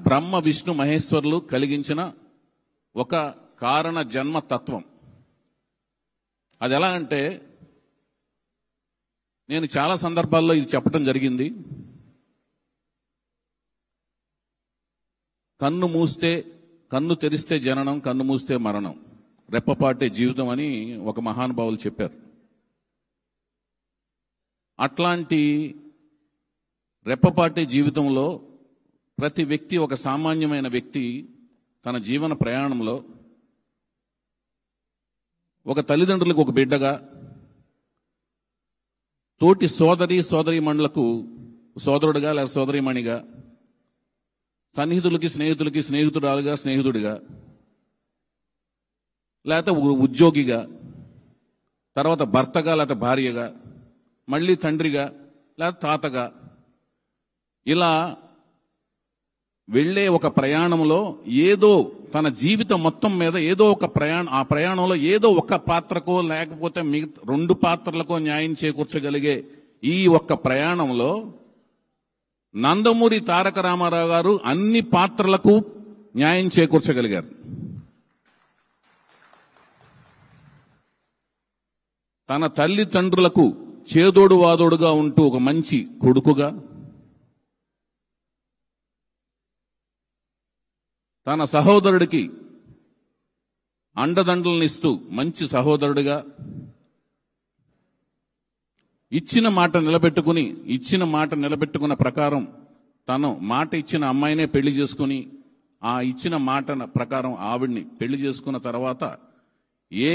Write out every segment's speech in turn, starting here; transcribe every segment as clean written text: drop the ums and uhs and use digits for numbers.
బ్రహ్మ విష్ణు మహేశ్వరులు కలిగించిన ఒక కారణ జన్మ తత్వం. అది ఎలా అంటే, నేను చాలా సందర్భాల్లో ఇది చెప్పడం జరిగింది. కన్ను తెరిస్తే జననం, కన్ను మూస్తే మరణం, రెప్పపాటే జీవితం అని ఒక మహానుభావులు చెప్పారు. అట్లాంటి రెప్పపాటే జీవితంలో ప్రతి వ్యక్తి, ఒక సామాన్యమైన వ్యక్తి తన జీవన ప్రయాణంలో ఒక తల్లిదండ్రులకు ఒక బిడ్డగా, తోటి సోదరీమణులకు సోదరుడిగా లేదా సోదరీమణిగా, సన్నిహితులకి స్నేహితులకి స్నేహితురాలుగా స్నేహితుడిగా, లేకపోతే ఉద్యోగిగా, తర్వాత భర్తగా లేకపోతే భార్యగా, మళ్ళీ తండ్రిగా లేకపోతే తాతగా, ఇలా వెళ్లే ఒక ప్రయాణంలో ఏదో తన జీవితం మొత్తం మీద ఏదో ఒక ఆ ప్రయాణంలో ఏదో ఒక పాత్రకో లేకపోతే మిగతా 2 పాత్రలకో న్యాయం చేకూర్చగలిగే ఈ ఒక్క ప్రయాణంలో నందమూరి తారక రామారావు గారు అన్ని పాత్రలకు న్యాయం చేకూర్చగలిగారు. తన తల్లిదండ్రులకు చేదోడు వాదోడుగా ఉంటూ ఒక మంచి కొడుకుగా, తన సహోదరుడికి అండదండలనిస్తూ మంచి సహోదరుడిగా, ఇచ్చిన మాట నిలబెట్టుకున్న ప్రకారం తను మాట ఇచ్చిన అమ్మాయినే పెళ్లి చేసుకుని, ఆ ఇచ్చిన మాట ప్రకారం ఆవిడ్ని పెళ్లి చేసుకున్న తర్వాత ఏ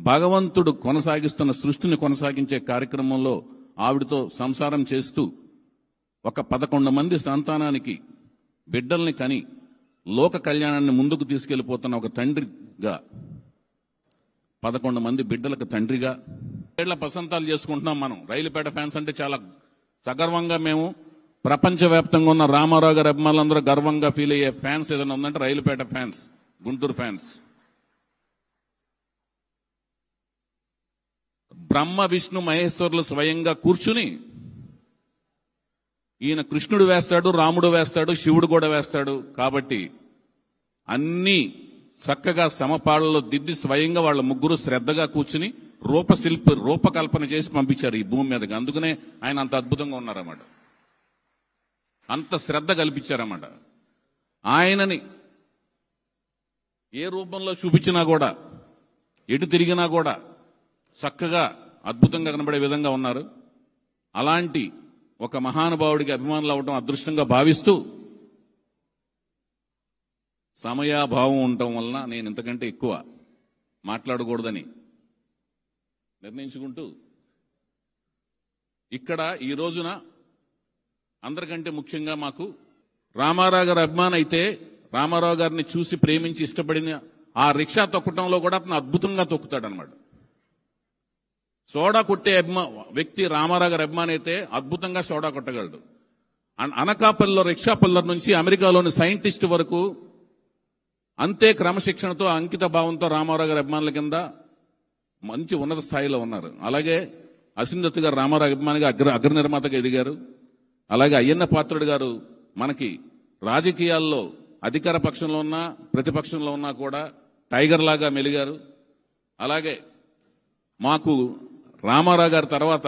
భగవంతుడు కొనసాగిస్తున్న సృష్టిని కొనసాగించే కార్యక్రమంలో ఆవిడతో సంసారం చేస్తూ ఒక 11 మంది సంతానానికి బిడ్డల్ని కని లోక కళ్యాణాన్ని ముందుకు తీసుకెళ్లిపోతున్న ఒక తండ్రిగా, 11 మంది బిడ్డలకు తండ్రిగా, ఏళ్ల పసంతాలు చేసుకుంటున్నాం మనం. రైలుపేట ఫ్యాన్స్ అంటే చాలా సగర్వంగా, మేము ప్రపంచవ్యాప్తంగా ఉన్న రామారావు గారి అభిమానులందరూ గర్వంగా ఫీల్ అయ్యే ఫ్యాన్స్ ఏదైనా ఉందంటే రైలుపేట ఫ్యాన్స్, గుంటూరు ఫ్యాన్స్. బ్రహ్మ విష్ణు మహేశ్వరులు స్వయంగా కూర్చుని, ఈయన కృష్ణుడు వేస్తాడు, రాముడు వేస్తాడు, శివుడు కూడా వేస్తాడు కాబట్టి అన్ని చక్కగా సమపాళ్లలో దిద్ది స్వయంగా వాళ్ళ ముగ్గురు శ్రద్ధగా కూర్చుని రూపకల్పన చేసి పంపించారు ఈ భూమి మీదకి. అందుకనే ఆయన అంత అద్భుతంగా ఉన్నారన్నమాట, అంత శ్రద్ధ కల్పించారన్నమాట. ఆయనని ఏ రూపంలో చూపించినా కూడా, ఎటు తిరిగినా కూడా చక్కగా అద్భుతంగా కనబడే విధంగా ఉన్నారు. అలాంటి ఒక మహానుభావుడికి అభిమానులు అవడం అదృష్టంగా భావిస్తూ, సమయాభావం ఉండటం వలన నేను ఇంతకంటే ఎక్కువ మాట్లాడకూడదని నిర్ణయించుకుంటూ, ఇక్కడ ఈ రోజున అందరికంటే ముఖ్యంగా మాకు రామారావు గారి అభిమానం అయితే, రామారావు గారిని చూసి ప్రేమించి ఇష్టపడిన ఆ రిక్షా తొక్కటంలో కూడా అతను అద్భుతంగా తొక్కుతాడనమాట. సోడా కొట్టే వ్యక్తి రామారావు గారి అభిమాని అయితే అద్భుతంగా సోడా కొట్టగలడు. అనకాపల్లిలో రిక్షా పుల్లర్ నుంచి అమెరికాలోని సైంటిస్ట్ వరకు అంతే క్రమశిక్షణతో, అంకిత భావంతో రామారావు గారి అభిమానుల కింద మంచి ఉన్నత స్థాయిలో ఉన్నారు. అలాగే అసిందత్ గారు రామారావు అభిమానిగా అగ్ర నిర్మాతగా ఎదిగారు. అలాగే అయ్యన్న పాత్రుడు గారు మనకి రాజకీయాల్లో అధికార పక్షంలో ఉన్నా ప్రతిపక్షంలో ఉన్నా కూడా టైగర్ లాగా మెలిగారు. అలాగే మాకు రామారావు గారి తర్వాత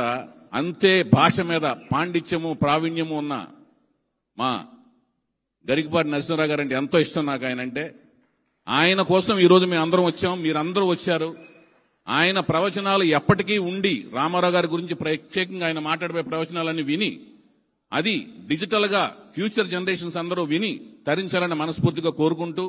అంతే భాష మీద పాండిత్యము ప్రావీణ్యము ఉన్న మా గరికపాటి నరసింహరావు గారు అంటే ఎంతో ఇష్టం నాకు. ఆయన అంటే, ఆయన కోసం ఈరోజు మేము అందరం వచ్చాం, మీరందరూ వచ్చారు. ఆయన ప్రవచనాలు ఎప్పటికీ ఉండి, రామారావు గారి గురించి ప్రత్యేకంగా ఆయన మాట్లాడే ప్రవచనాలన్నీ విని, అది డిజిటల్ గా ఫ్యూచర్ జనరేషన్స్ అందరూ విని తరించాలని మనస్ఫూర్తిగా కోరుకుంటూ,